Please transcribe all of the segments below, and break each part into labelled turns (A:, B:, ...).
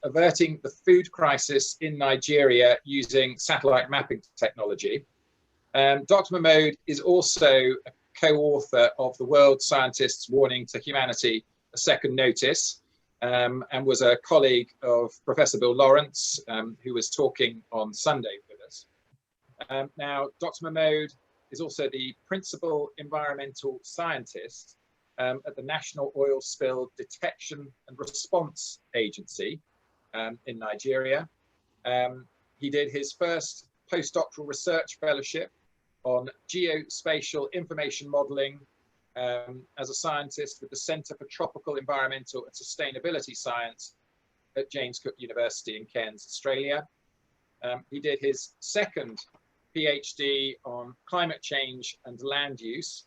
A: Averting the Food Crisis in Nigeria using Satellite Mapping Technology. Dr. Mahmoud is also a co-author of the World Scientists' Warning to Humanity, A Second Notice, and was a colleague of Professor Bill Lawrence, who was talking on Sunday with us. Now, Dr. Mahmoud is also the Principal Environmental Scientist at the National Oil Spill Detection and Response Agency in Nigeria. He did his first postdoctoral research fellowship on geospatial information modeling as a scientist with the Center for Tropical Environmental and Sustainability Science at James Cook University in Cairns, Australia. He did his second PhD on climate change and land use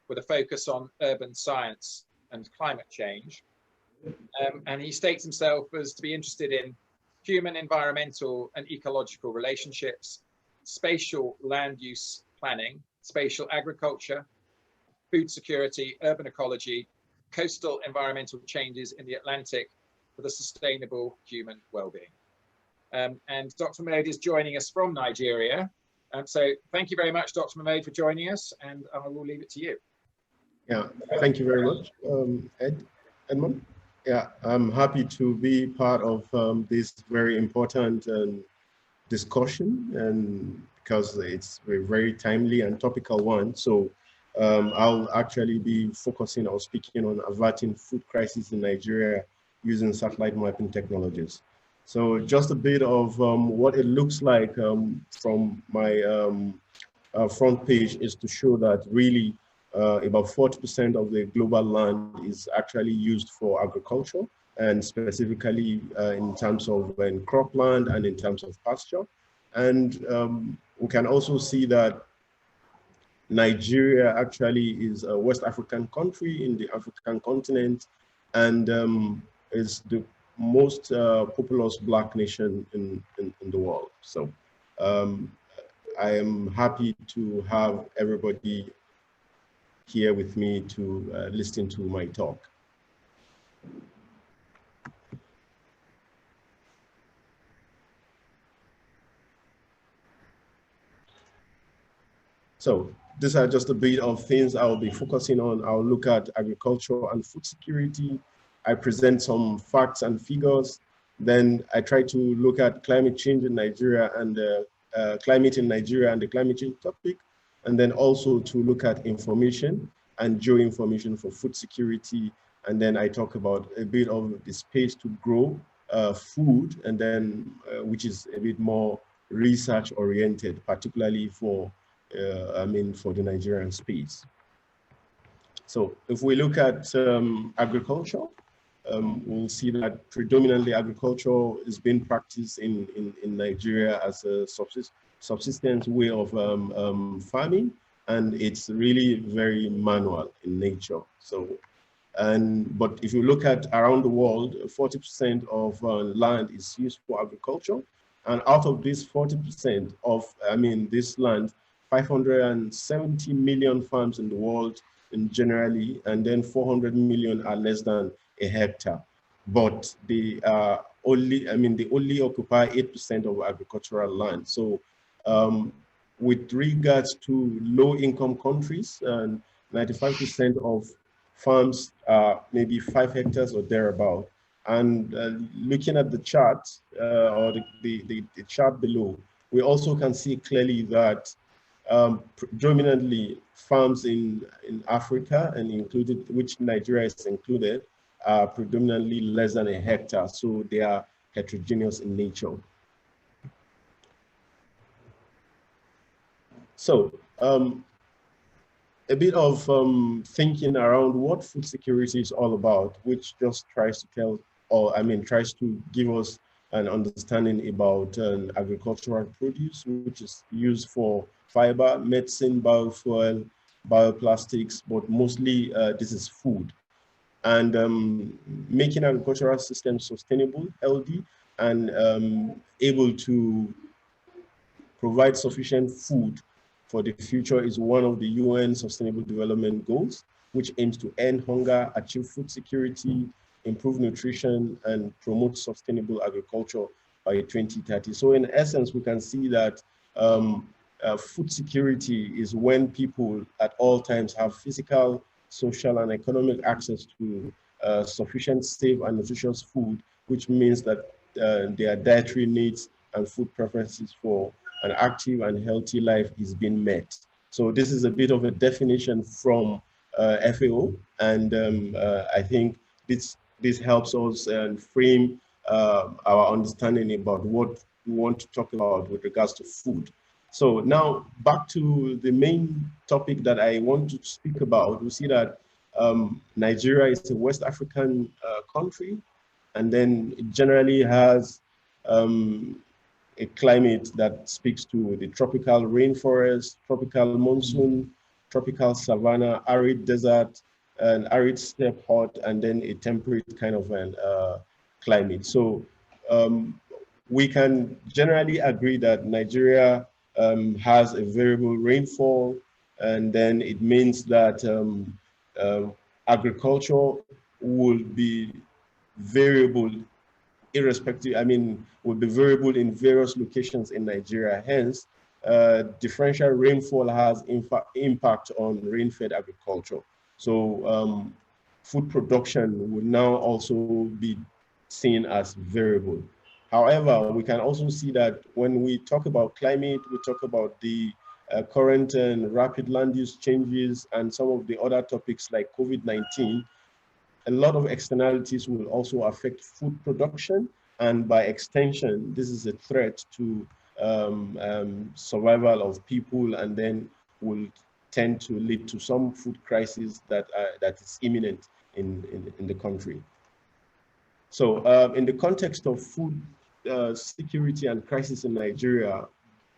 A: with a focus on urban science and climate change. And he states himself as to be interested in human, environmental and ecological relationships, spatial land use planning, spatial agriculture, food security, urban ecology, coastal environmental changes in the Atlantic for the sustainable human well-being. And Dr. Mahmoud is joining us from Nigeria. So thank you very much, Dr. Mahmoud, for joining us, and I will leave it to you.
B: Yeah, thank you very much, Edmund. Yeah, I'm happy to be part of this very important discussion, and because it's a very timely and topical one. So I'll actually be focusing or speaking on averting food crisis in Nigeria using satellite mapping technologies. So just a bit of what it looks like from my front page is to show that really about 40% of the global land is actually used for agriculture, and specifically in terms of cropland and in terms of pasture. And we can also see that Nigeria actually is a West African country in the African continent, and is the most populous Black nation in the world. So I am happy to have everybody here with me to listen to my talk. So these are just a bit of things I'll be focusing on. I'll look at agriculture and food security. I present some facts and figures. Then I try to look at climate change in Nigeria and climate in Nigeria and the climate change topic. And then also to look at information and geo-information for food security. And then I talk about a bit of the space to grow food, and then which is a bit more research oriented, particularly for for the Nigerian space. So if we look at agriculture, we'll see that predominantly agriculture is being practiced in Nigeria as a subsistence way of farming, and it's really very manual in nature. So, but if you look at around the world, 40% of land is used for agriculture, and out of this 40% of this land, 570 million farms in the world in generally, and then 400 million are less than a hectare. But they are only, they only occupy 8% of agricultural land. So with regards to low-income countries, 95% of farms are maybe 5 hectares or thereabout. And looking at the chart or the chart below, we also can see clearly that predominantly farms in Africa, and included, which Nigeria is included, are predominantly less than a hectare, so they are heterogeneous in nature. So a bit of thinking around what food security is all about, which just tries to tell, or tries to give us an understanding about agricultural produce, which is used for fiber, medicine, biofuel, bioplastics, but mostly this is food. And making agricultural systems sustainable, healthy, and able to provide sufficient food for the future is one of the UN Sustainable Development Goals, which aims to end hunger, achieve food security, improve nutrition, and promote sustainable agriculture by 2030. So in essence, we can see that food security is when people at all times have physical, social, and economic access to sufficient, safe, and nutritious food, which means that their dietary needs and food preferences for an active and healthy life is being met. So this is a bit of a definition from FAO, and I think this helps us frame our understanding about what we want to talk about with regards to food. So now back to the main topic that I want to speak about. We see that Nigeria is a West African country, and then it generally has a climate that speaks to the tropical rainforest, tropical monsoon, tropical savanna, arid desert, an arid steppe hot, and then a temperate kind of an climate. So we can generally agree that Nigeria has a variable rainfall, and then it means that agriculture will be variable irrespective, will be variable in various locations in Nigeria. Hence, differential rainfall has impact on rain-fed agriculture. So food production will now also be seen as variable. However, we can also see that when we talk about climate, we talk about the current and rapid land use changes and some of the other topics like COVID-19, a lot of externalities will also affect food production, and by extension, this is a threat to survival of people, and then will tend to lead to some food crisis that is imminent in the country. So in the context of food security and crisis in Nigeria,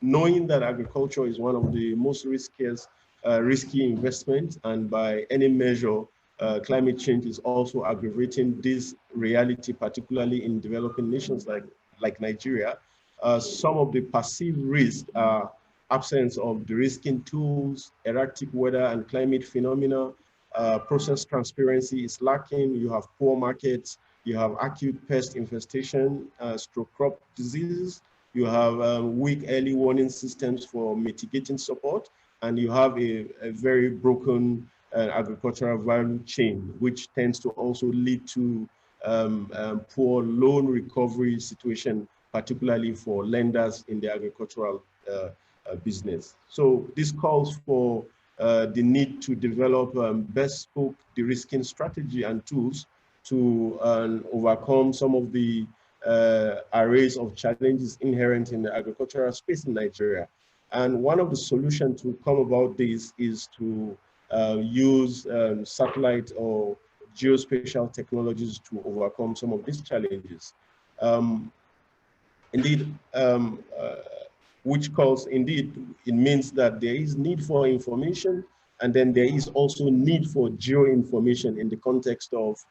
B: knowing that agriculture is one of the most risky investments, and by any measure, climate change is also aggravating this reality, particularly in developing nations like Nigeria. Some of the perceived risks are absence of de-risking tools, erratic weather and climate phenomena, process transparency is lacking, you have poor markets, you have acute pest infestation, stroke crop diseases, you have weak early warning systems for mitigating support, and you have a very broken agricultural value chain, which tends to also lead to poor loan recovery situation, particularly for lenders in the agricultural business. So this calls for the need to develop bespoke de-risking strategy and tools to overcome some of the arrays of challenges inherent in the agricultural space in Nigeria. And one of the solutions to come about this is to use satellite or geospatial technologies to overcome some of these challenges. It means that there is need for information, and then there is also need for geo-information in the context of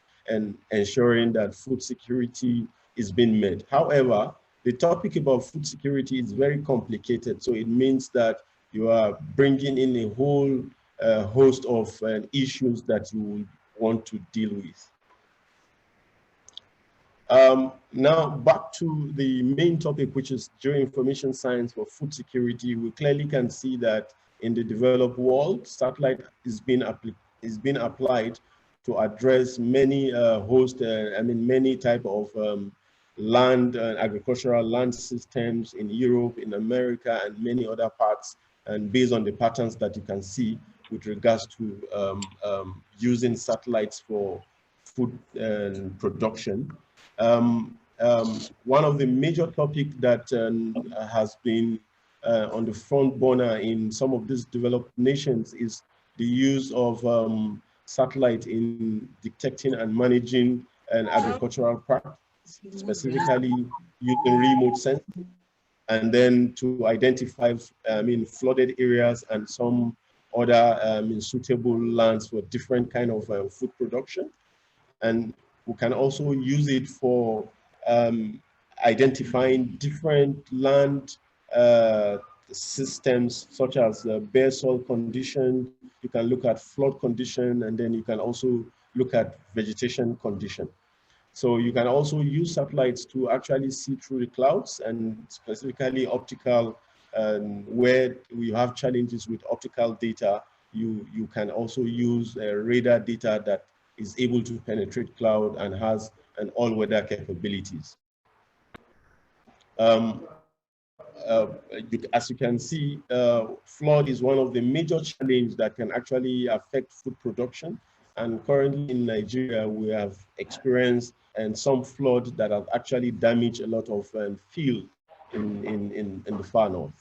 B: ensuring that food security is being met. However, the topic about food security is very complicated, so it means that you are bringing in a whole host of issues that you would want to deal with. Now back to the main topic, which is geo-information science for food security. We clearly can see that in the developed world, satellite is being applied to address many many type of land and agricultural land systems in Europe, in America, and many other parts. And based on the patterns that you can see with regards to using satellites for food production. One of the major topics that has been on the front burner in some of these developed nations is the use of satellite in detecting and managing an agricultural practice, specifically using remote sensing, and then to identify flooded areas and some other suitable lands for different kind of food production. And we can also use it for identifying different land systems, such as bare soil condition. You can look at flood condition, and then you can also look at vegetation condition. So you can also use satellites to actually see through the clouds, and specifically optical, where we have challenges with optical data. You can also use radar data that is able to penetrate cloud and has an all-weather capabilities. As you can see, flood is one of the major challenges that can actually affect food production. And currently in Nigeria, we have experienced some flood that have actually damaged a lot of field in the far north.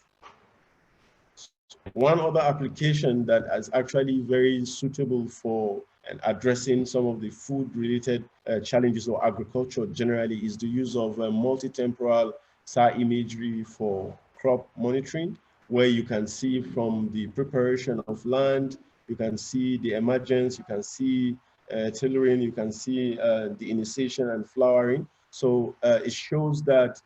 B: One other application that is actually very suitable for addressing some of the food-related challenges of agriculture generally is the use of multi-temporal SAR imagery for crop monitoring, where you can see from the preparation of land, you can see the emergence, you can see tillering, you can see the initiation and flowering. So it shows that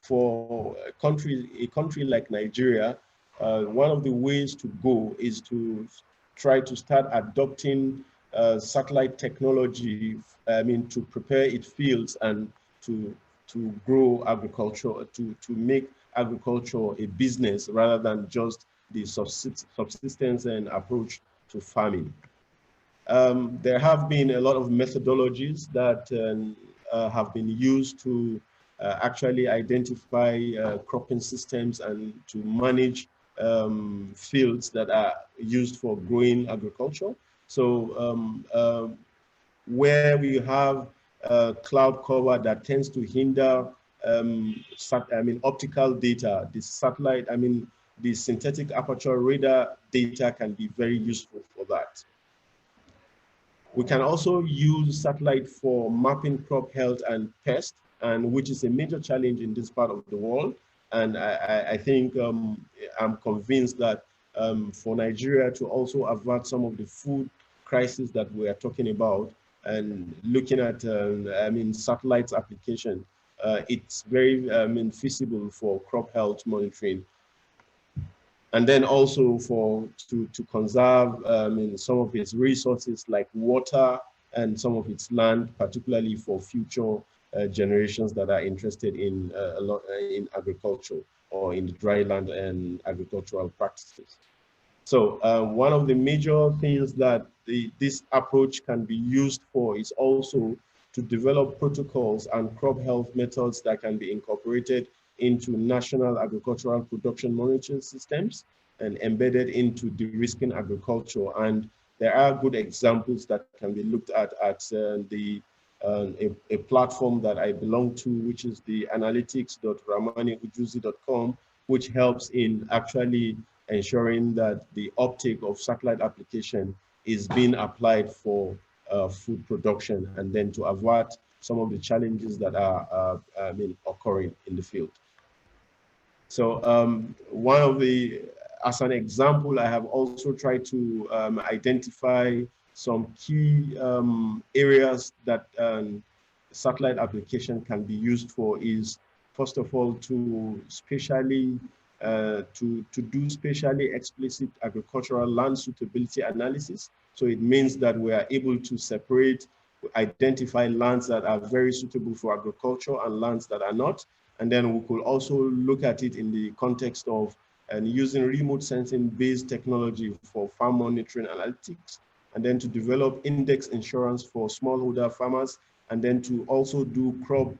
B: for a country like Nigeria, one of the ways to go is to try to start adopting satellite technology, to prepare its fields and to grow agriculture, to make agriculture a business rather than just the subsistence and approach to farming. There have been a lot of methodologies that have been used to actually identify cropping systems and to manage fields that are used for growing agriculture. So where we have cloud cover that tends to hinder optical data, the satellite, the synthetic aperture radar data can be very useful for that. We can also use satellite for mapping crop health and pest, and which is a major challenge in this part of the world. And I think I'm convinced that for Nigeria to also avert some of the food crisis that we are talking about, and looking at satellites application, it's very feasible for crop health monitoring. And then also to conserve some of its resources like water and some of its land, particularly for future generations that are interested in in agriculture or in the dry land and agricultural practices. So one of the major things that this approach can be used for is also to develop protocols and crop health methods that can be incorporated into national agricultural production monitoring systems and embedded into de-risking agriculture. And there are good examples that can be looked at a platform that I belong to, which is the analytics.ramaniujuzi.com, which helps in actually ensuring that the uptake of satellite application is being applied for food production, and then to avert some of the challenges that are occurring in the field. So as an example, I have also tried to identify some key areas that satellite application can be used for. Is first of all to do spatially explicit agricultural land suitability analysis. So it means that we are able to identify lands that are very suitable for agriculture and lands that are not. And then we could also look at it in the context of using remote sensing based technology for farm monitoring analytics, and then to develop index insurance for smallholder farmers, and then to also do crop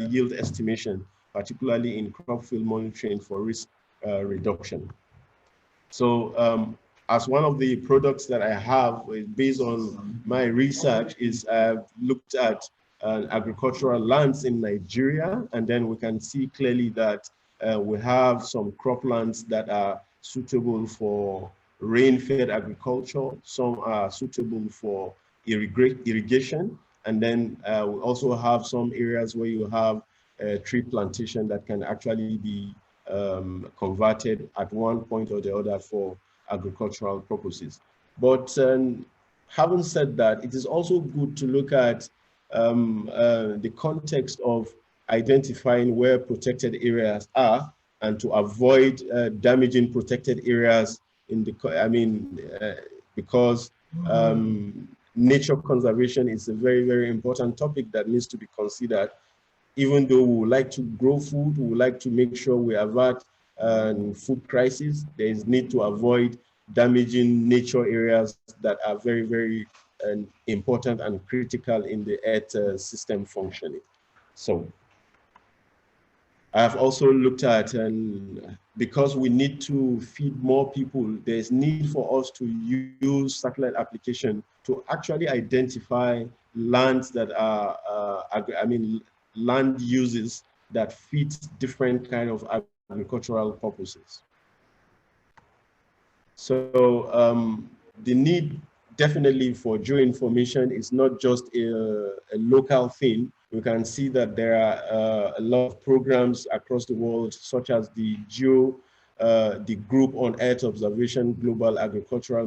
B: yield estimation, particularly in crop field monitoring for risk reduction. So as one of the products that I have based on my research is I've looked at agricultural lands in Nigeria, and then we can see clearly that we have some croplands that are suitable for rain-fed agriculture, some are suitable for irrigation, and then we also have some areas where you have tree plantation that can actually be converted at one point or the other for agricultural purposes. But having said that, it is also good to look at the context of identifying where protected areas are, and to avoid damaging protected areas in the, because nature conservation is a very, very important topic that needs to be considered. Even though we would like to grow food, we would like to make sure we avert food crisis, there is need to avoid damaging nature areas that are very, very important and critical in the earth system functioning. So I have also looked at, because we need to feed more people, there's need for us to use satellite application to actually identify lands that are, land uses that fit different kind of agricultural purposes. So the need definitely for geo-information is not just a local thing. We can see that there are a lot of programs across the world, such as the the Group on Earth Observation Global Agricultural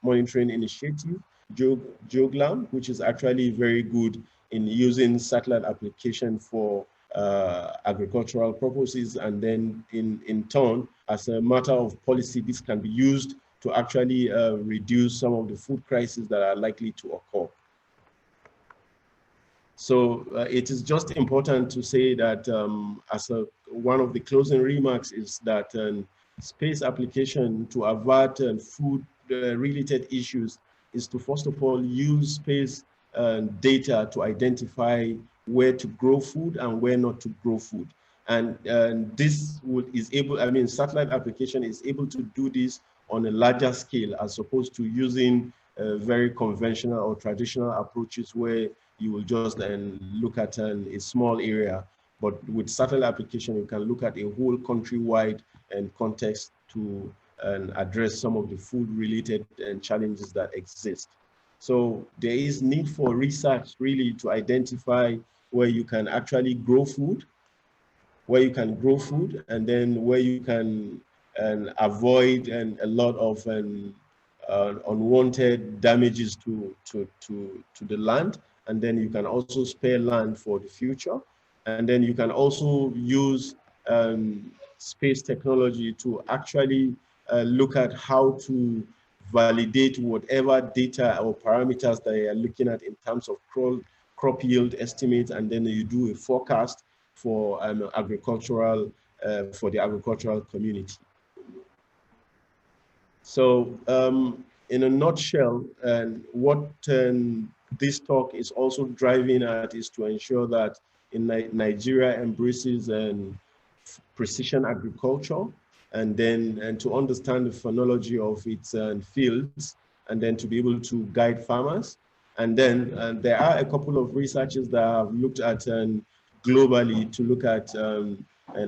B: Monitoring Initiative, GEOGLAM, which is actually very good in using satellite application for agricultural purposes, and then in turn, as a matter of policy, this can be used to actually reduce some of the food crises that are likely to occur. So it is just important to say that one of the closing remarks is that space application to avert food related issues is to first of all use space data to identify where to grow food and where not to grow food. And this is able, satellite application is able to do this on a larger scale as opposed to using very conventional or traditional approaches where you will just look at a small area. But with satellite application, you can look at a whole countrywide context to address some of the food related challenges that exist. So there is need for research really to identify where you can actually grow food, and then where you can avoid a lot of unwanted damages to the land. And then you can also spare land for the future. And then you can also use space technology to actually look at how to validate whatever data or parameters that you are looking at in terms of crop yield estimates, and then you do a forecast for the agricultural community. So in a nutshell, what this talk is also driving at is to ensure that Nigeria embraces precision agriculture, and to understand the phenology of its fields, and then to be able to guide farmers. And then there are a couple of researchers that have looked at globally to look at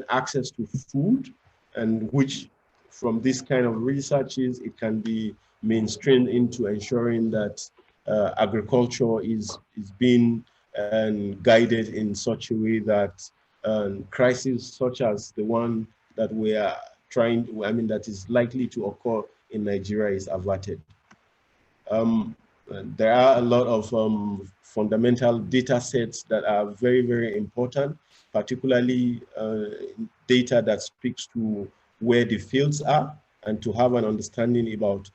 B: access to food, and which from this kind of researches, it can be mainstreamed into ensuring that agriculture is being guided in such a way that crises such as the one that we are that is likely to occur in Nigeria is averted. There are a lot of fundamental data sets that are very, very important, particularly data that speaks to where the fields are, and to have an understanding about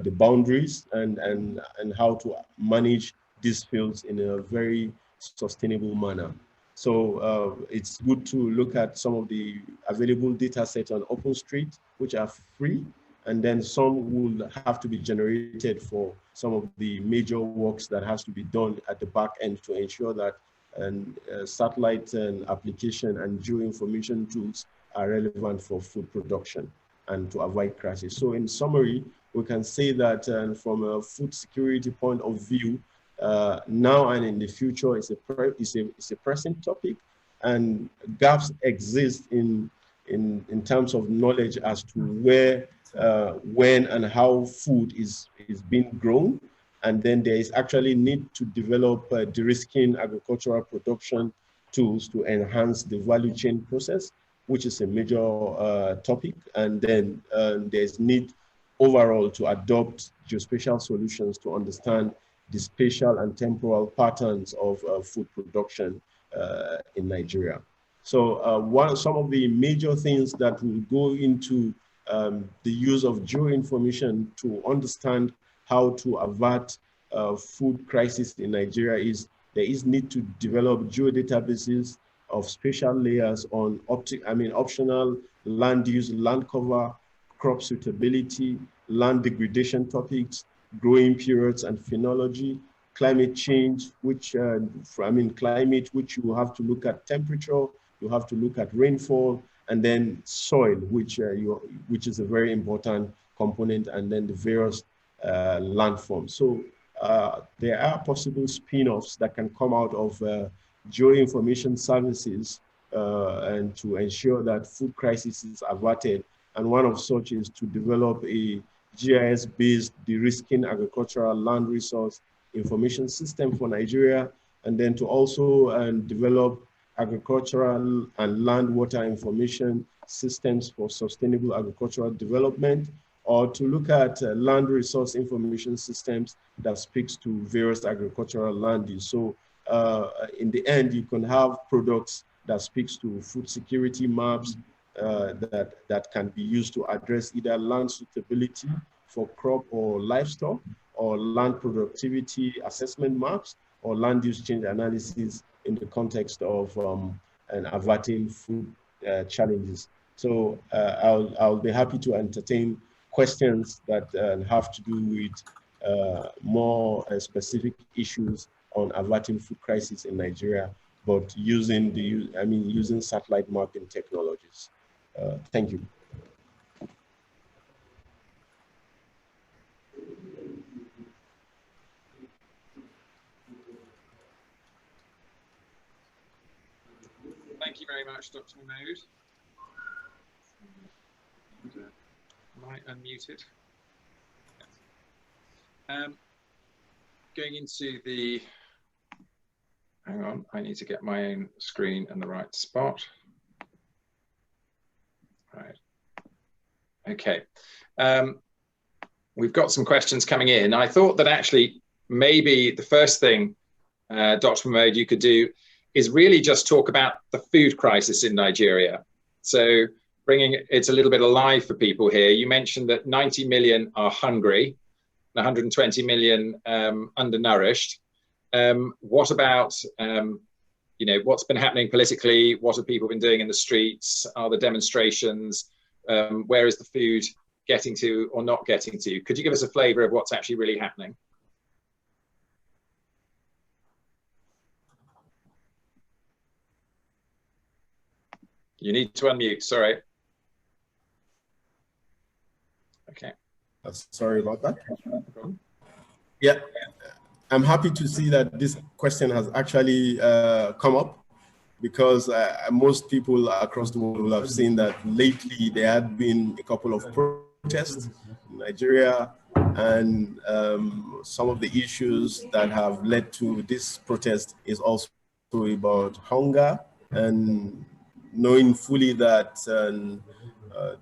B: the boundaries and how to manage these fields in a very sustainable manner. So it's good to look at some of the available data sets on OpenStreet, which are free, and then some will have to be generated for some of the major works that has to be done at the back end to ensure that satellite application and geo-information tools are relevant for food production and to avoid crisis. So in summary, we can say that from a food security point of view, now and in the future is a pressing topic, and gaps exist in terms of knowledge as to where, when, and how food is being grown. And then there is actually need to develop de-risking agricultural production tools to enhance the value chain process, which is a major topic. And then there's need overall to adopt geospatial solutions to understand the spatial and temporal patterns of food production in Nigeria. So some of the major things that will go into the use of geo-information to understand how to avert food crisis in Nigeria is there is need to develop geodatabases of spatial layers on optional land use, land cover, crop suitability, land degradation topics, growing periods and phenology, climate change, which climate, which you have to look at temperature, you have to look at rainfall, and then soil, which is a very important component, and then the various landforms. So there are possible spin-offs that can come out of Geo-information services and to ensure that food crisis is averted. And one of such is to develop a GIS-based de-risking agricultural land resource information system for Nigeria, and then to also develop agricultural and land water information systems for sustainable agricultural development, or to look at land resource information systems that speaks to various agricultural land use. So in the end, you can have products that speaks to food security maps that can be used to address either land suitability for crop or livestock, or land productivity assessment maps, or land use change analysis in the context of averting food challenges. So I'll be happy to entertain questions that have to do with more specific issues on averting food crisis in Nigeria, but using satellite mapping technologies. Thank you.
A: Thank you very much, Dr. Mahmoud. Am I unmuted? Going into the, hang on, I need to get my own screen in the right spot. Right. Okay. We've got some questions coming in. I thought that actually maybe the first thing, Dr. Mahmoud, you could do is really just talk about the food crisis in Nigeria. So bringing it a little bit alive for people here. You mentioned that 90 million are hungry, 120 million undernourished. What about, what's been happening politically? What have people been doing in the streets? Are the demonstrations? Where is the food getting to or not getting to? Could you give us a flavor of what's actually really happening? You need to unmute, sorry. Okay.
B: Sorry about that. Yeah, I'm happy to see that this question has actually come up, because most people across the world have seen that lately there had been a couple of protests in Nigeria, and some of the issues that have led to this protest is also about hunger, and knowing fully that the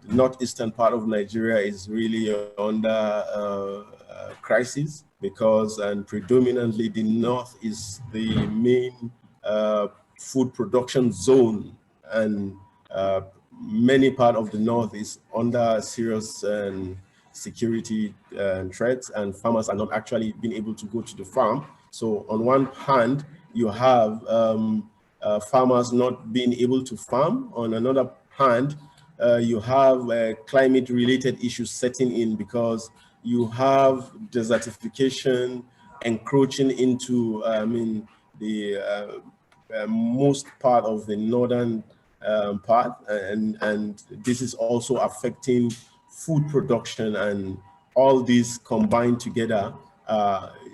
B: northeastern part of Nigeria is really under crisis, because predominantly the north is the main food production zone, and many part of the north is under serious security threats, and farmers are not actually being able to go to the farm. So on one hand, you have farmers not being able to farm. On another hand, you have climate-related issues setting in, because you have desertification encroaching into, the most part of the northern part, and this is also affecting food production, and all these combined together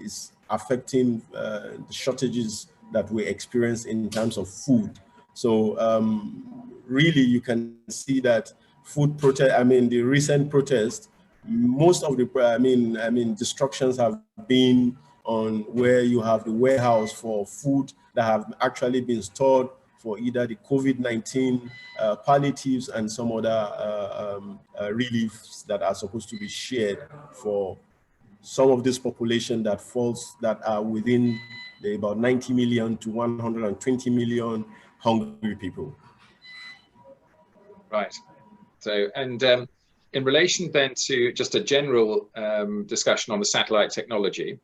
B: is affecting the shortages that we experience in terms of food. So really, you can see that food protest. The recent protest, most of the destructions have been on where you have the warehouse for food that have actually been stored for either the COVID-19 palliatives and some other reliefs that are supposed to be shared for some of this population that are within the about 90 million to 120 million hungry people.
A: Right. So, and in relation then to just a general discussion on the satellite technology,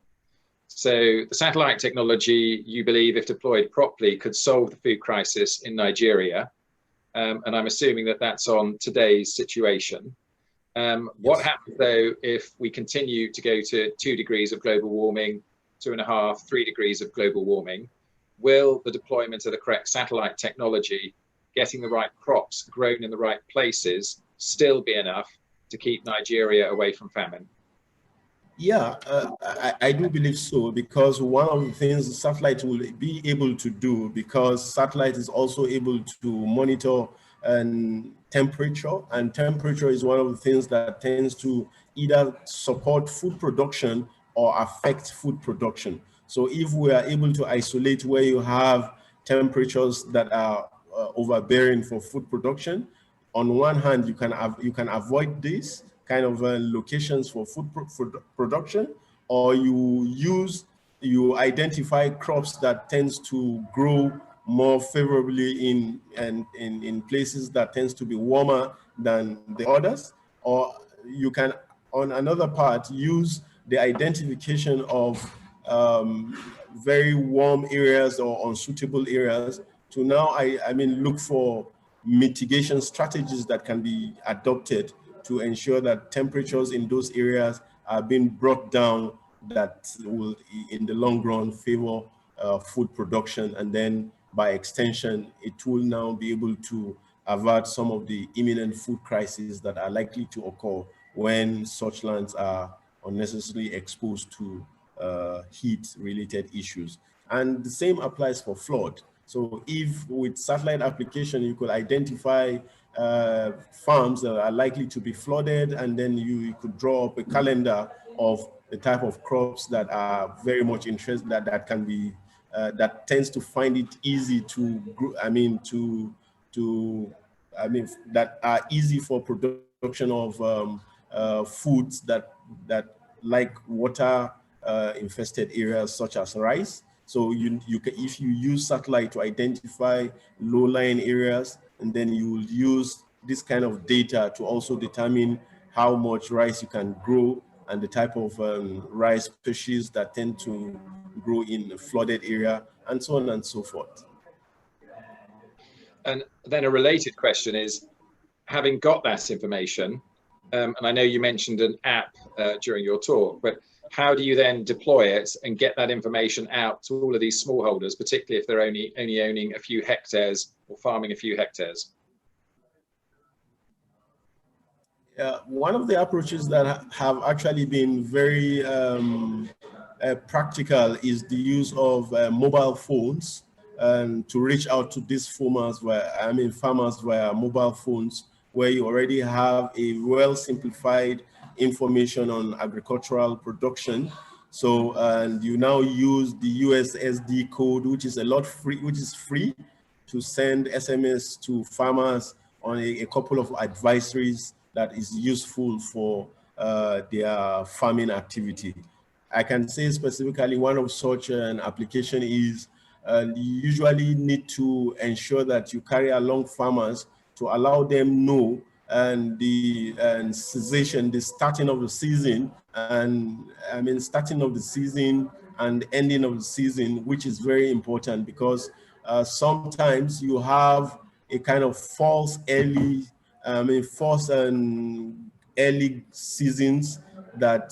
A: So the satellite technology, you believe, if deployed properly, could solve the food crisis in Nigeria. And I'm assuming that that's on today's situation. What happens though if we continue to go to 2 degrees of global warming, 2.5, 3 degrees of global warming? Will the deployment of the correct satellite technology, getting the right crops grown in the right places, still be enough to keep Nigeria away from famine?
B: Yeah, I do believe so, because one of the things satellite will be able to do, because satellite is also able to monitor temperature, and temperature is one of the things that tends to either support food production or affect food production. So if we are able to isolate where you have temperatures that are overbearing for food production, on one hand, you can avoid this kind of locations for food production, or you identify crops that tends to grow more favorably in places that tends to be warmer than the others, or you can, on another part, use the identification of very warm areas or unsuitable areas to now, look for mitigation strategies that can be adopted to ensure that temperatures in those areas are being brought down, that will, in the long run, favor food production. And then by extension, it will now be able to avert some of the imminent food crises that are likely to occur when such lands are unnecessarily exposed to heat-related issues. And the same applies for flood. So if with satellite application, you could identify farms that are likely to be flooded, and then you could draw up a calendar of the type of crops that are very much interested, that can be, that tends to find it easy to, that are easy for production of foods that like water infested areas such as rice. So if you use satellite to identify low-lying areas, and then you will use this kind of data to also determine how much rice you can grow and the type of rice species that tend to grow in a flooded area, and so on and so forth.
A: And then a related question is, having got that information, and I know you mentioned an app during your talk, but how do you then deploy it and get that information out to all of these smallholders, particularly if they're only owning a few hectares or farming a few hectares?
B: One of the approaches that have actually been very practical is the use of mobile phones to reach out to these farmers via mobile phones, where you already have a well simplified information on agricultural production. So, and you now use the USSD code, which is free to send SMS to farmers on a couple of advisories that is useful for their farming activity. I can say specifically one of such an application is you usually need to ensure that you carry along farmers to allow them know the cessation, the starting of the season, and starting of the season and ending of the season, which is very important, because sometimes you have a kind of false early seasons that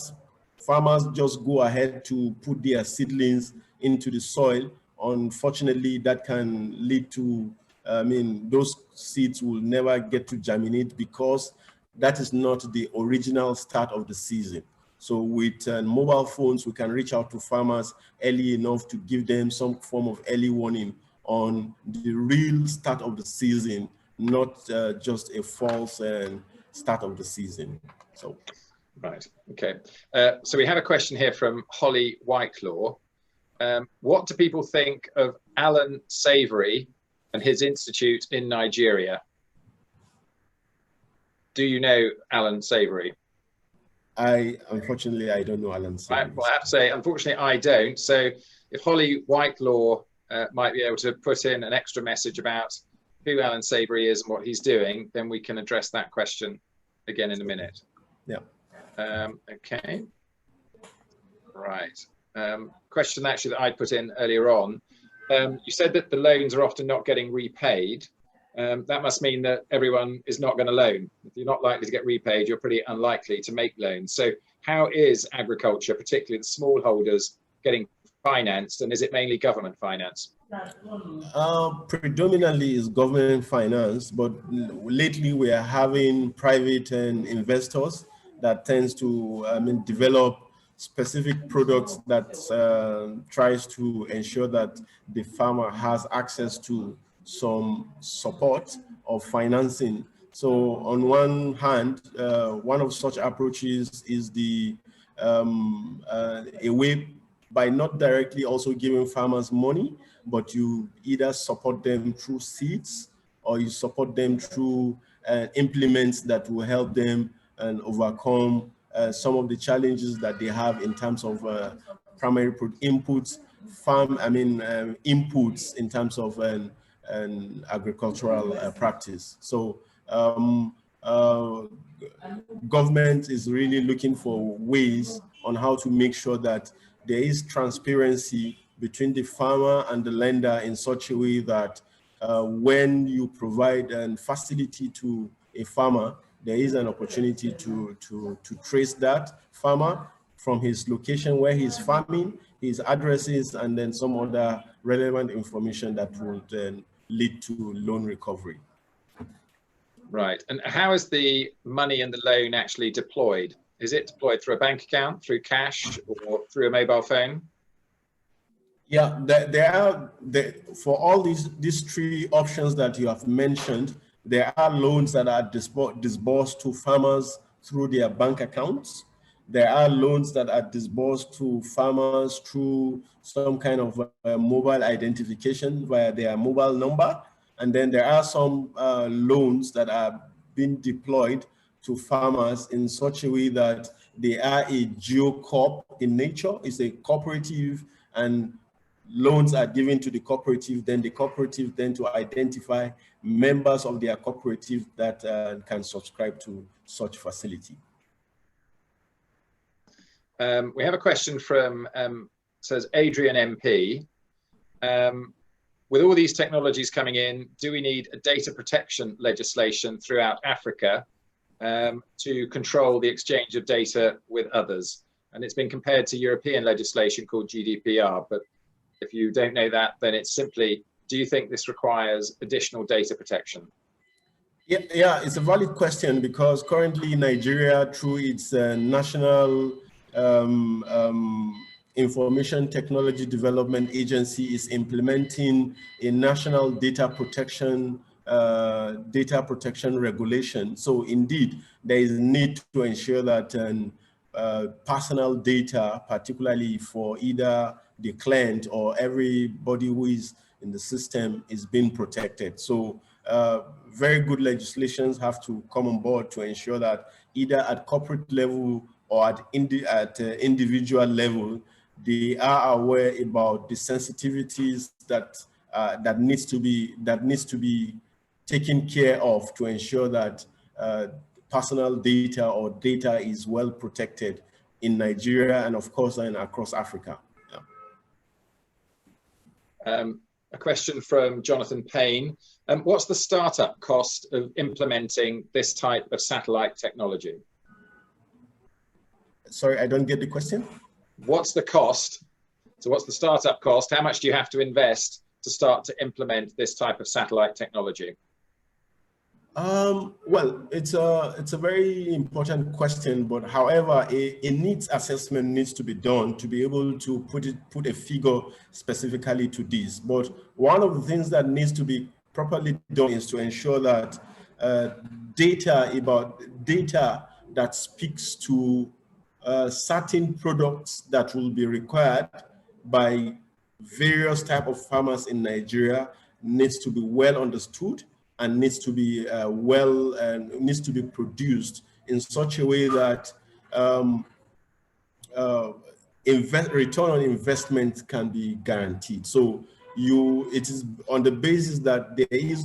B: farmers just go ahead to put their seedlings into the soil. Unfortunately, that can lead to, those seeds will never get to germinate, because that is not the original start of the season. So with mobile phones, we can reach out to farmers early enough to give them some form of early warning on the real start of the season, not just a false start of the season. So,
A: right, okay. So we have a question here from Holly Whitelaw. What do people think of Alan Savory and his institute in Nigeria? Do you know Alan Savory?
B: Unfortunately, I don't know Alan Savory.
A: Well, I have to say, unfortunately, I don't. So if Holly Whitelaw might be able to put in an extra message about who Alan Savory is and what he's doing, then we can address that question again in a minute.
B: Yeah.
A: Okay. Right. question actually that I put in earlier on. You said that the loans are often not getting repaid. That must mean that everyone is not going to loan. If you're not likely to get repaid, you're pretty unlikely to make loans. So how is agriculture, particularly the smallholders, getting financed, and is it mainly government finance?
B: Predominantly is government finance, but lately we are having private investors that tends to develop specific products that tries to ensure that the farmer has access to some support of financing. So on one hand, one of such approaches is the a way by not directly also giving farmers money, but you either support them through seeds or you support them through implements that will help them and overcome some of the challenges that they have in terms of primary inputs, inputs in terms of an agricultural practice. So government is really looking for ways on how to make sure that there is transparency between the farmer and the lender in such a way that when you provide a facility to a farmer, there is an opportunity to trace that farmer from his location where he's farming, his addresses, and then some other relevant information that would then lead to loan recovery.
A: Right. And how is the money and the loan actually deployed? Is it deployed through a bank account, through cash, or through a mobile phone?
B: Yeah, for all these three options that you have mentioned, there are loans that are disbursed to farmers through their bank accounts. There are loans that are disbursed to farmers through some kind of mobile identification via their mobile number. And then there are some loans that are being deployed to farmers in such a way that they are a geo-corp in nature. It's a cooperative, and loans are given to the cooperative, then the cooperative then to identify members of their cooperative that can subscribe to such facility.
A: We have a question from, says Adrian MP. With all these technologies coming in, do we need a data protection legislation throughout Africa to control the exchange of data with others? And it's been compared to European legislation called GDPR, but if you don't know that, then it's simply, do you think this requires additional data protection?
B: Yeah, it's a valid question because currently Nigeria, through its national Information Technology Development Agency, is implementing a national data protection regulation. So indeed, there is a need to ensure that personal data, particularly for either the client or everybody who is in the system, is being protected. So very good legislations have to come on board to ensure that either at corporate level or at individual level, they are aware about the sensitivities that needs to be taken care of to ensure that personal data or data is well protected in Nigeria and of course and across Africa.
A: Yeah. A question from Jonathan Payne. What's the startup cost of implementing this type of satellite technology?
B: Sorry, I don't get the question.
A: What's the cost? So what's the startup cost? How much do you have to invest to start to implement this type of satellite technology?
B: Well, it's a very important question, but however, a needs assessment needs to be done to be able to put a figure specifically to this. But one of the things that needs to be properly done is to ensure that data that speaks to certain products that will be required by various type of farmers in Nigeria needs to be well understood and needs to be needs to be produced in such a way that return on investment can be guaranteed. So it is on the basis that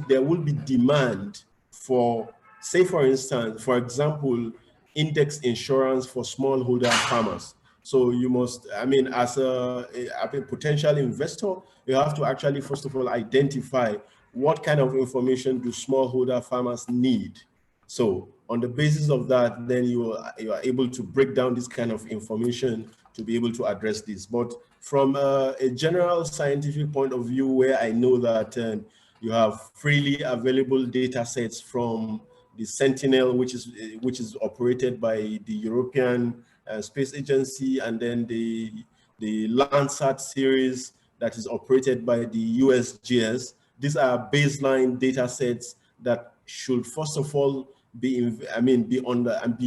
B: there will be demand for, say for instance, for example, index insurance for smallholder farmers. So you must, I mean, as a potential investor, you have to actually, first of all, identify what kind of information do smallholder farmers need. So on the basis of that, then you are able to break down this kind of information to be able to address this. But from a general scientific point of view, where I know that you have freely available data sets from the Sentinel, which is operated by the European Space Agency, and then the Landsat series that is operated by the USGS. These are baseline data sets that should first of all be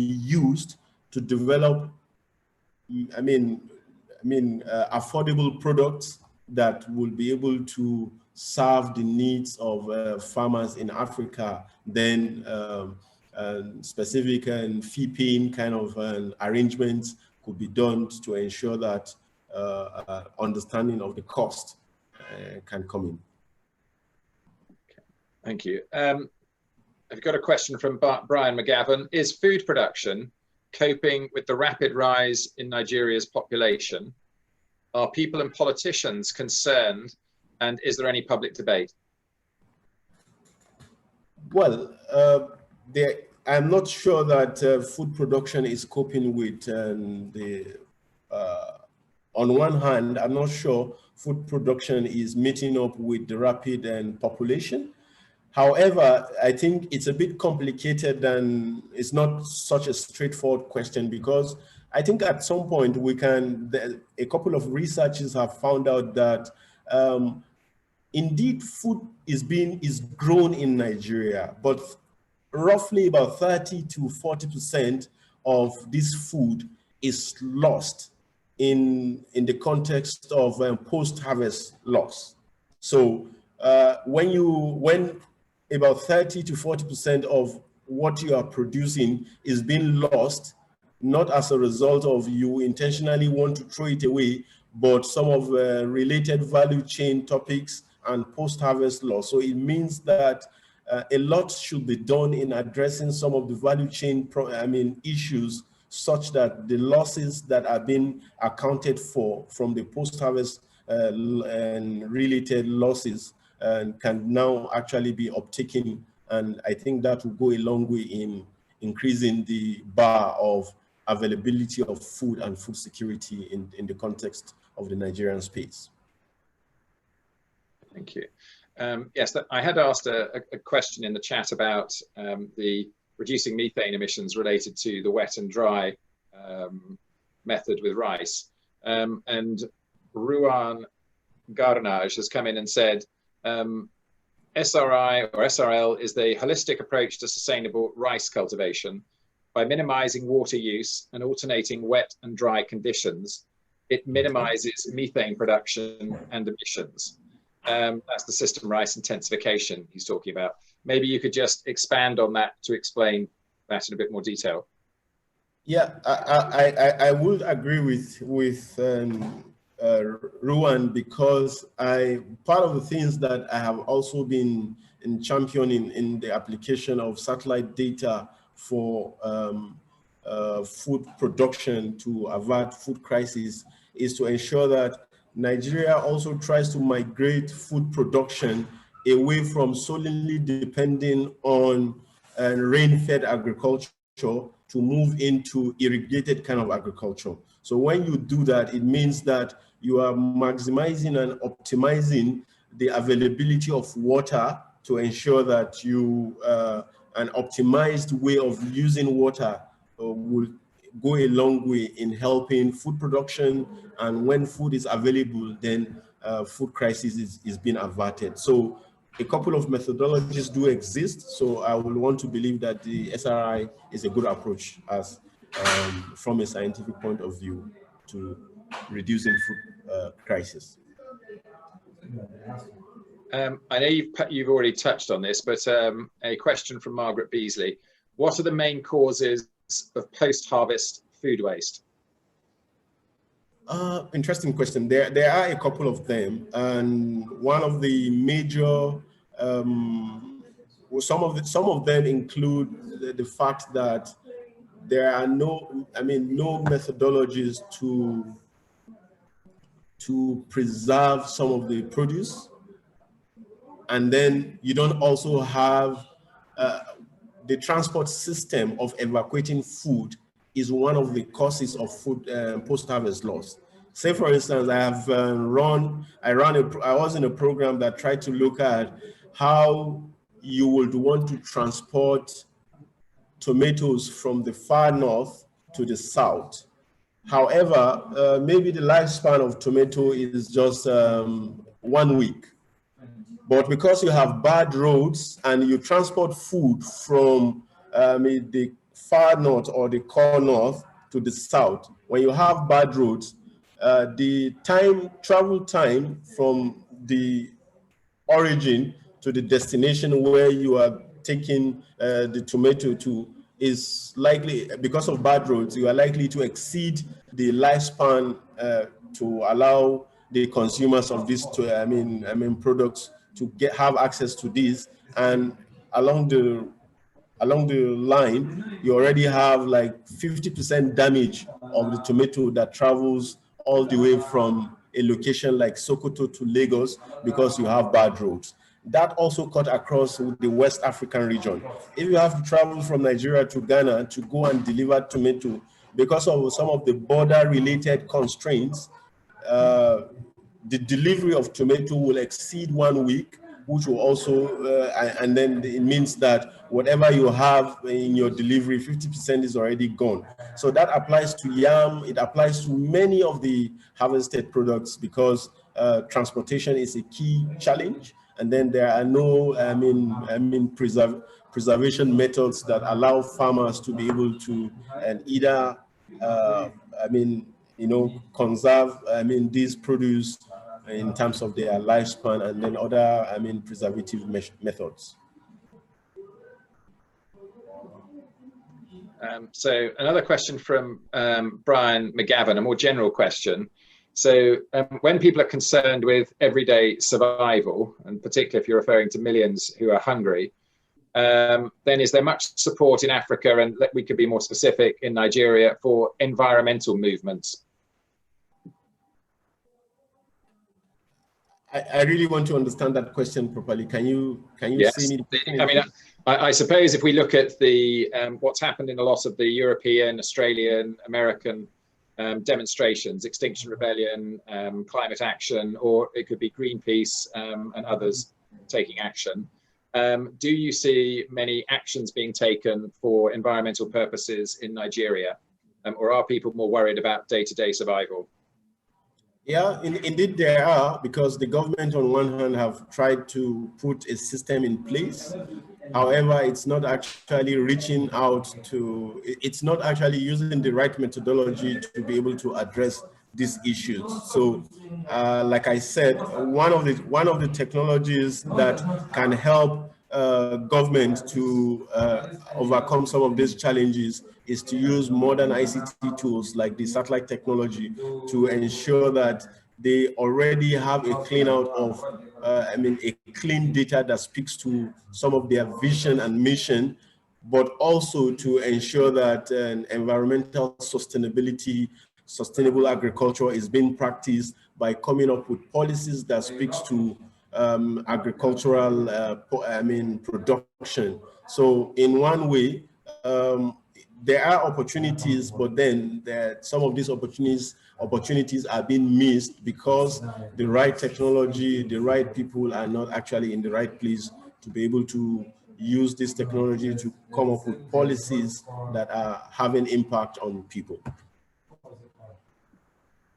B: used to develop affordable products that will be able to serve the needs of farmers in Africa. Then specific and fee-paying kind of arrangements could be done to ensure that understanding of the cost can come in.
A: Okay. Thank you. I've got a question from Brian McGavin. Is food production coping with the rapid rise in Nigeria's population? Are people and politicians concerned, and is there any public debate?
B: Well, I'm not sure that food production is coping with on one hand, I'm not sure food production is meeting up with the rapid population. However, I think it's a bit complicated, and it's not such a straightforward question, because I think at some point a couple of researchers have found out that indeed food is grown in Nigeria, but roughly about 30 to 40% of this food is lost in the context of post-harvest loss. So when about 30 to 40% of what you are producing is being lost, not as a result of you intentionally want to throw it away, but some of related value chain topics and post-harvest loss. So it means that a lot should be done in addressing some of the value chain issues, such that the losses that are being accounted for from the post-harvest and related losses can now actually be uptaken. And I think that will go a long way in increasing the bar of availability of food and food security in the context of the Nigerian space.
A: Thank you. Yes, I had asked a question in the chat about the reducing methane emissions related to the wet and dry method with rice. And Ruan Garnage has come in and said, SRI or SRL is the holistic approach to sustainable rice cultivation. By minimizing water use and alternating wet and dry conditions, it minimizes methane production and emissions. That's the system rice intensification he's talking about. Maybe you could just expand on that to explain that in a bit more detail.
B: Yeah, I would agree with Ruan, because part of the things that I have also been championing in the application of satellite data for food production to avert food crisis is to ensure that Nigeria also tries to migrate food production away from solely depending on rain-fed agriculture to move into irrigated kind of agriculture. So when you do that, it means that you are maximizing and optimizing the availability of water to ensure that an optimized way of using water will go a long way in helping food production. And when food is available, then food crisis is being averted. So a couple of methodologies do exist. So I will want to believe that the SRI is a good approach as from a scientific point of view to reducing food crisis.
A: I know you've already touched on this, but a question from Margaret Beasley. What are the main causes of post-harvest food waste?
B: Interesting question. There are a couple of them, and one of the major, some of them include the fact that there are no methodologies to preserve some of the produce. And then you don't also have the transport system of evacuating food is one of the causes of food post-harvest loss. Say, for instance, I was in a program that tried to look at how you would want to transport tomatoes from the far north to the south. However, maybe the lifespan of tomato is just 1 week. But because you have bad roads and you transport food from the far north or the core north to the south, when you have bad roads, the travel time from the origin to the destination where you are taking the tomato to is likely, because of bad roads, you are likely to exceed the lifespan to allow the consumers of these products to have access to these. And along the line, you already have like 50% damage of the tomato that travels all the way from a location like Sokoto to Lagos because you have bad roads. That also cut across the West African region. If you have to travel from Nigeria to Ghana to go and deliver tomato, because of some of the border-related constraints, the delivery of tomato will exceed 1 week, which will also, and then it means that whatever you have in your delivery, 50% is already gone. So that applies to yam, it applies to many of the harvested products because transportation is a key challenge. And then there are no, preservation methods that allow farmers to be able to either, conserve, these produce in terms of their lifespan, and then other, preservative methods.
A: So another question from Brian McGavin, a more general question. So when people are concerned with everyday survival, and particularly if you're referring to millions who are hungry, then is there much support in Africa, and we could be more specific, in Nigeria, for environmental movements?
B: I really want to understand that question properly. Can you
A: Yes.
B: see me?
A: I mean, I suppose if we look at the what's happened in a lot of the European, Australian, American demonstrations, Extinction Rebellion, climate action, or it could be Greenpeace and others taking action. Do you see many actions being taken for environmental purposes in Nigeria, or are people more worried about day-to-day survival?
B: Yeah, indeed there are, because the government on one hand have tried to put a system in place. However, it's not actually reaching out to, it's not actually using the right methodology to be able to address these issues. So, like I said, one of the technologies that can help government to overcome some of these challenges is to use modern ICT tools like the satellite technology to ensure that they already have a clean out of, a clean data that speaks to some of their vision and mission, but also to ensure that environmental sustainability, sustainable agriculture is being practiced by coming up with policies that speaks to agricultural, production. So in one way, there are opportunities, but then some of these opportunities are being missed because the right technology, the right people are not actually in the right place to be able to use this technology to come up with policies that are having impact on people.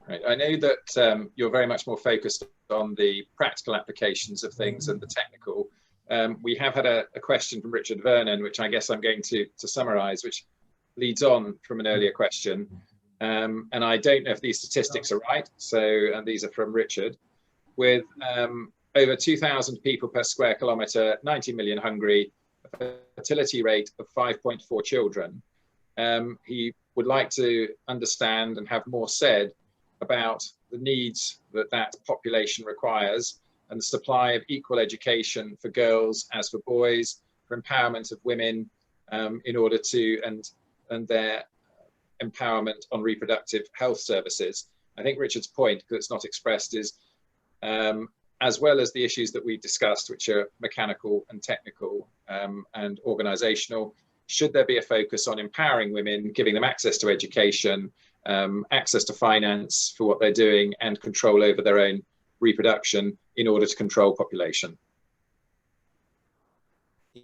A: Right. I know that you're very much more focused on the practical applications of things and the technical. We have had a question from Richard Vernon, which I guess I'm going to summarize, which leads on from an earlier question. And I don't know if these statistics are right. So, and these are from Richard. With over 2,000 people per square kilometre, 90 million hungry, a fertility rate of 5.4 children, he would like to understand and have more said about the needs that population requires, and the supply of equal education for girls as for boys, for empowerment of women, in order to, and and their empowerment on reproductive health services. I think Richard's point, because it's not expressed, is as well as the issues that we discussed, which are mechanical and technical and organizational, should there be a focus on empowering women, giving them access to education, access to finance for what they're doing, and control over their own reproduction in order to control population?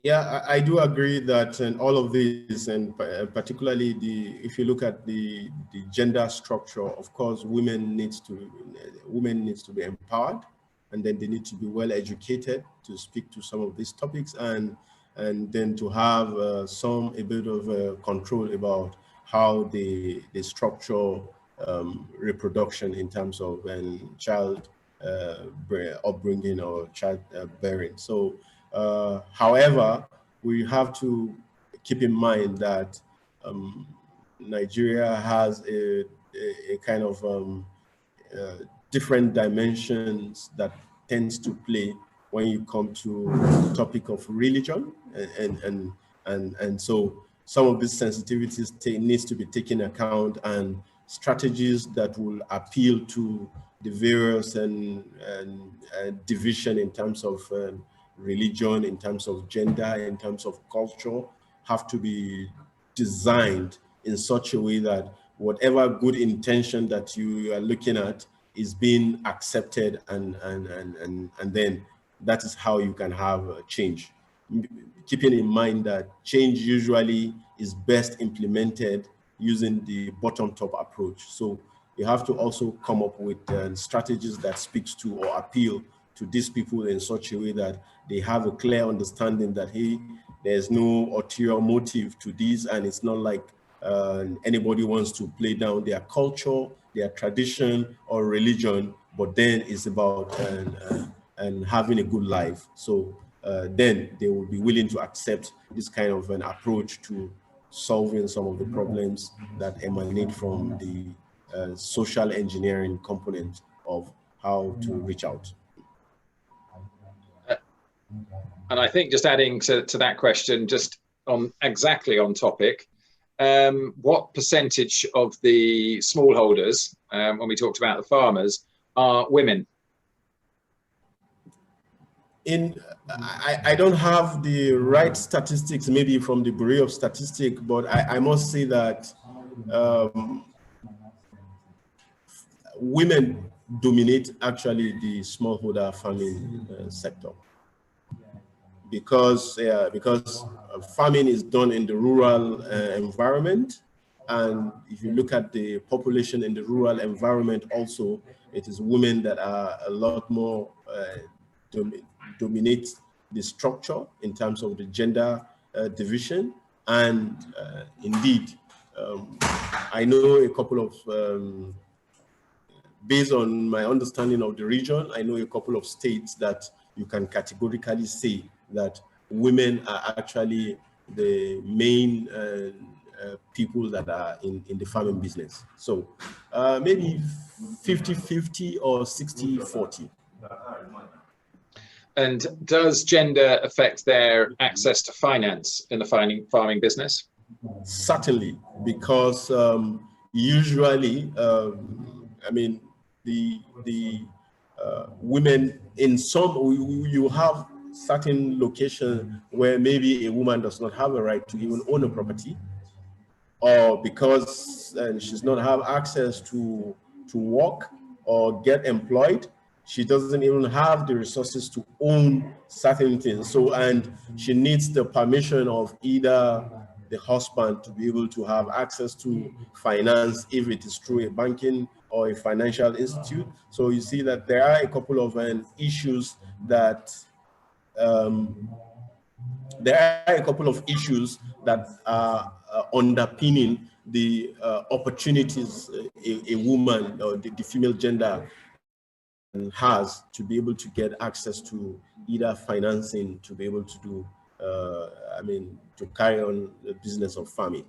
B: Yeah, I do agree that in all of this, and particularly if you look at the gender structure, of course, women needs to be empowered, and then they need to be well educated to speak to some of these topics, and then to have a bit of control about how they structure reproduction in terms of child upbringing or child bearing. So. However, we have to keep in mind that Nigeria has a kind of different dimensions that tends to play when you come to the topic of religion, and so some of these sensitivities needs to be taken account, and strategies that will appeal to the various and division in terms of religion, in terms of gender, in terms of culture, have to be designed in such a way that whatever good intention that you are looking at is being accepted, and then that is how you can have a change. Keeping in mind that change usually is best implemented using the bottom-top approach. So you have to also come up with strategies that speaks to or appeal to these people in such a way that they have a clear understanding that, hey, there's no ulterior motive to this, and it's not like anybody wants to play down their culture, their tradition or religion, but then it's about and having a good life. So then they will be willing to accept this kind of an approach to solving some of the problems that emanate from the social engineering component of how to reach out.
A: And I think just adding to that question, just on exactly on topic, what percentage of the smallholders, when we talked about the farmers, are women?
B: I don't have the right statistics, maybe from the Bureau of Statistics, but I must say that women dominate actually the smallholder farming sector, because farming is done in the rural environment, and if you look at the population in the rural environment also, it is women that are a lot more dominate the structure in terms of the gender division. And indeed, I know a couple of based on my understanding of the region, I know a couple of states that you can categorically say that women are actually the main people that are in the farming business. So maybe 50-50 or 60-40.
A: And does gender affect their access to finance in the farming business?
B: Certainly, because usually, I mean, the women in some, you have certain locations where maybe a woman does not have a right to even own a property, or because she's not have access to work or get employed, she doesn't even have the resources to own certain things. So, and she needs the permission of either the husband to be able to have access to finance, if it is through a banking or a financial institute. So you see that there are a couple of issues that are underpinning the opportunities a woman or the female gender has to be able to get access to either financing to be able to do, I mean, to carry on the business of farming.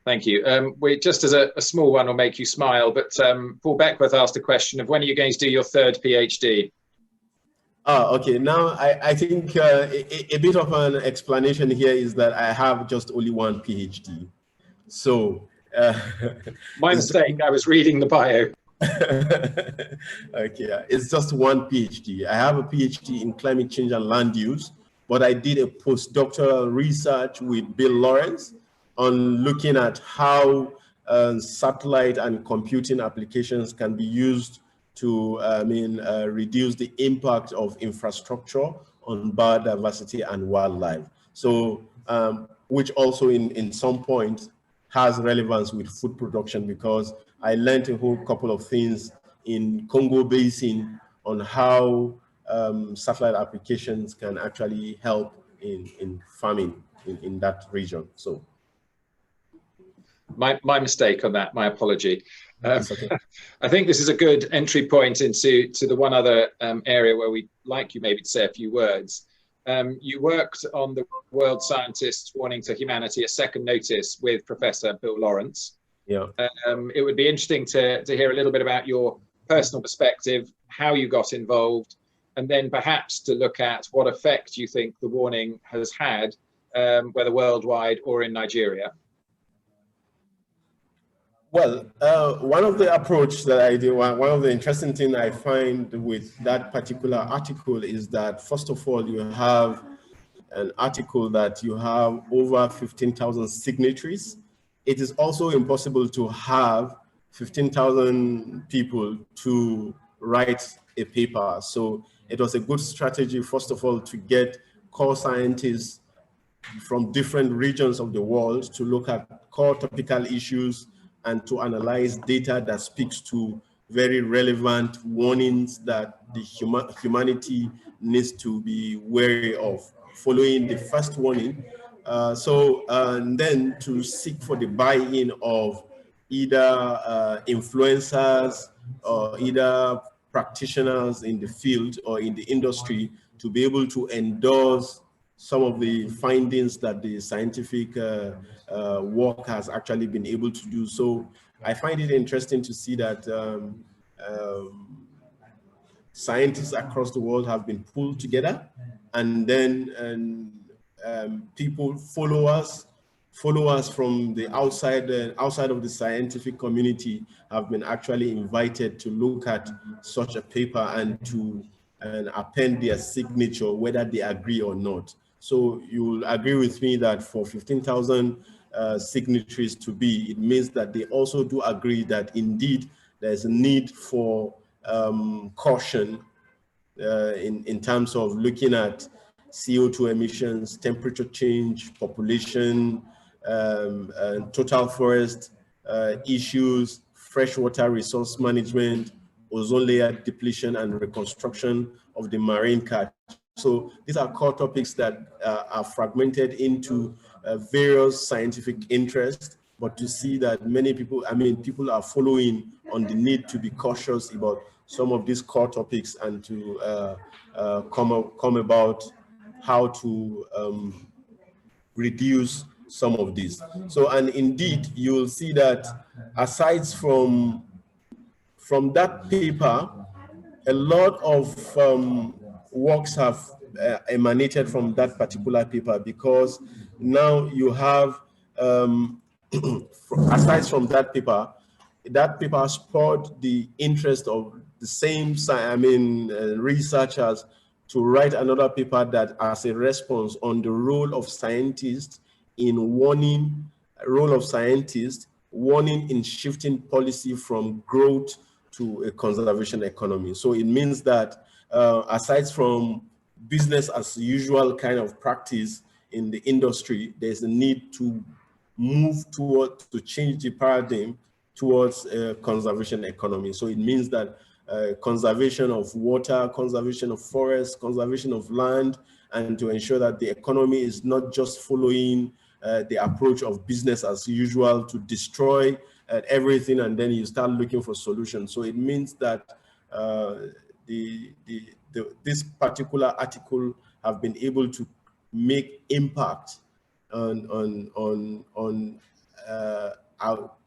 A: Thank you. We just as a small one will make you smile, but Paul Beckworth asked a question of when are you going to do your third PhD?
B: Okay. Now, I think a bit of an explanation here is that I have just only one PhD. So,
A: my mistake. I was reading the bio.
B: Okay, it's just one PhD. I have a PhD in climate change and land use, but I did a postdoctoral research with Bill Lawrence on looking at how satellite and computing applications can be used to reduce the impact of infrastructure on biodiversity and wildlife. So, which also in some point has relevance with food production, because I learned a whole couple of things in Congo Basin on how satellite applications can actually help in farming in that region. So
A: my mistake on that, my apology.
B: okay.
A: I think this is a good entry point into the one other area where we'd like you maybe to say a few words. You worked on the World Scientists Warning to Humanity, a second notice with Professor Bill Lawrence.
B: Yeah.
A: It would be interesting to hear a little bit about your personal perspective, how you got involved, and then perhaps to look at what effect you think the warning has had, whether worldwide or in Nigeria.
B: Well, one of the approach that I do, one of the interesting things I find with that particular article is that, first of all, you have an article that you have over 15,000 signatories. It is also impossible to have 15,000 people to write a paper. So it was a good strategy, first of all, to get core scientists from different regions of the world to look at core topical issues and to analyze data that speaks to very relevant warnings that the humanity needs to be wary of. Following the first warning, and then to seek for the buy-in of either influencers or either practitioners in the field or in the industry to be able to endorse some of the findings that the scientific work has actually been able to do. So I find it interesting to see that scientists across the world have been pulled together, and then people follow us from the outside of the scientific community have been actually invited to look at such a paper and to append their signature, whether they agree or not. So you'll agree with me that for 15,000 signatories to be, it means that they also do agree that indeed there's a need for caution in terms of looking at CO2 emissions, temperature change, population, total forest issues, freshwater resource management, ozone layer depletion, and reconstruction of the marine catch. So these are core topics that are fragmented into various scientific interests, but to see that many people, people are following on the need to be cautious about some of these core topics and to come about how to reduce some of these. So, and indeed, you will see that aside from that paper, a lot of works have emanated from that particular paper, because now you have, aside from that paper spurred the interest of the same, researchers to write another paper that as a response on the role of scientists in warning in shifting policy from growth to a conservation economy. So it means that aside from business as usual kind of practice in the industry, there's a need to move to change the paradigm towards a conservation economy. So it means that conservation of water, conservation of forests, conservation of land, and to ensure that the economy is not just following the approach of business as usual to destroy everything and then you start looking for solutions. So it means that this particular article have been able to make impact on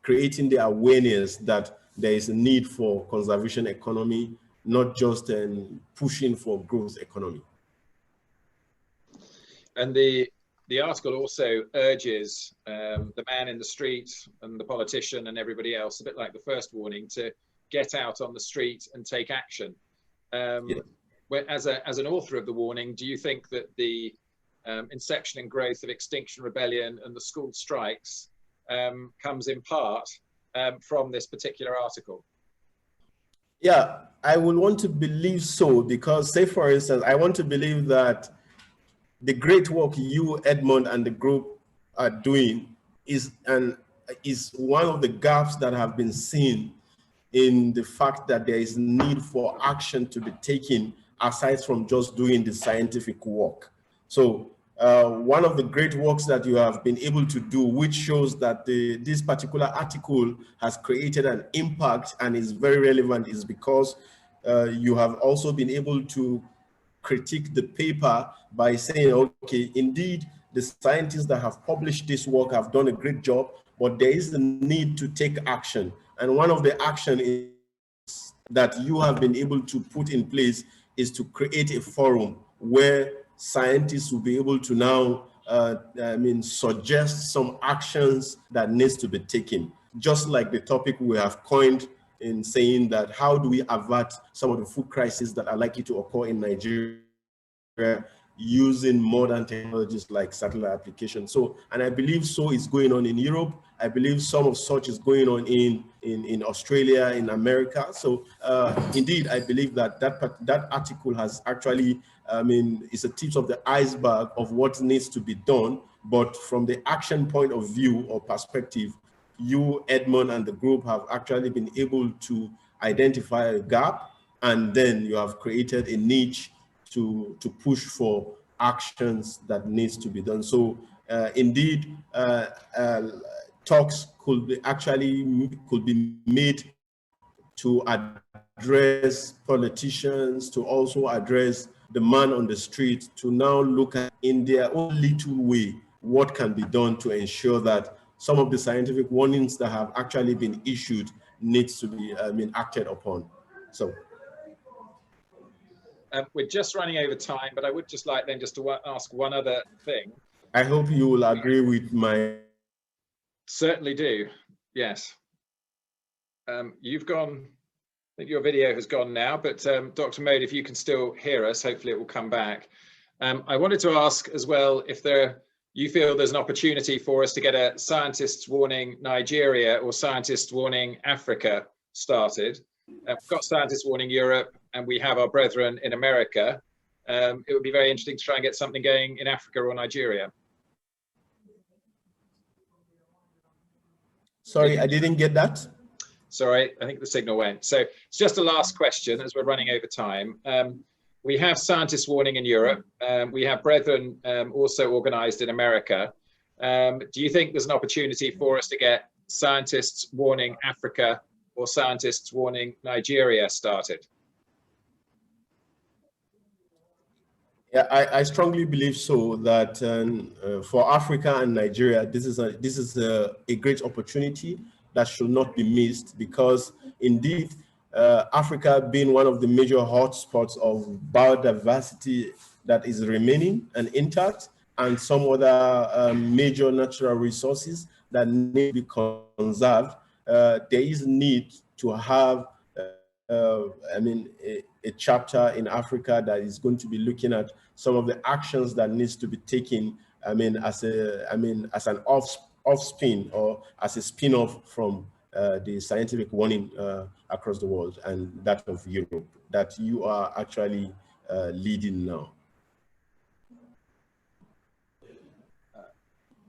B: creating the awareness that there is a need for conservation economy, not just pushing for growth economy.
A: And the article also urges the man in the street and the politician and everybody else, a bit like the first warning, to get out on the street and take action. As an author of the warning, do you think that the inception and growth of Extinction Rebellion and the school strikes comes in part from this particular article?
B: Yeah, I would want to believe so, because say for instance, I want to believe that the great work you, Edmund, and the group are doing is one of the gaps that have been seen in the fact that there is need for action to be taken aside from just doing the scientific work. So one of the great works that you have been able to do, which shows that this particular article has created an impact and is very relevant, is because you have also been able to critique the paper by saying, okay, indeed, the scientists that have published this work have done a great job, but there is a need to take action. And one of the action is that you have been able to put in place is to create a forum where scientists will be able to now, suggest some actions that needs to be taken. Just like the topic we have coined in saying that how do we avert some of the food crises that are likely to occur in Nigeria using modern technologies like satellite application. So, and I believe so is going on in Europe. I believe some of such is going on in Australia, in America. So indeed, I believe that article has actually, it's a tip of the iceberg of what needs to be done. But from the action point of view or perspective, you, Edmund, and the group have actually been able to identify a gap, and then you have created a niche to push for actions that needs to be done. So indeed, talks could be made to address politicians, to also address the man on the street, to now look at in their own little way what can be done to ensure that some of the scientific warnings that have actually been issued needs to be acted upon. So.
A: We're just running over time, but I would just like then just to ask one other thing.
B: I hope you will agree with my...
A: Certainly do, yes. You've gone, I think your video has gone now, but Dr. Mahmoud, if you can still hear us, hopefully it will come back. I wanted to ask as well if you feel there's an opportunity for us to get a Scientists Warning Nigeria or Scientists Warning Africa started. We've got Scientists Warning Europe, and we have our brethren in America. It would be very interesting to try and get something going in Africa or Nigeria.
B: Sorry, I didn't get that.
A: Sorry, I think the signal went. So it's just a last question as we're running over time. We have Scientists Warning in Europe. We have brethren also organized in America. Do you think there's an opportunity for us to get Scientists Warning Africa or Scientists Warning Nigeria started?
B: Yeah, I strongly believe so, that for Africa and Nigeria, this is a great opportunity that should not be missed, because indeed, Africa being one of the major hotspots of biodiversity that is remaining and intact, and some other major natural resources that need to be conserved, there is need to have a chapter in Africa that is going to be looking at some of the actions that needs to be taken, as an off-spin or as a spin-off from the scientific warning across the world, and that of Europe, that you are actually leading now.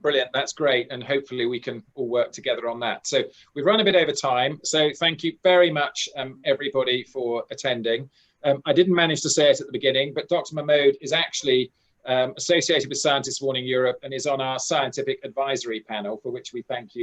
A: Brilliant, that's great, and hopefully we can all work together on that. So we've run a bit over time, so thank you very much everybody for attending. I didn't manage to say it at the beginning, but Dr. Mahmoud is actually associated with Scientists Warning Europe and is on our scientific advisory panel, for which we thank you.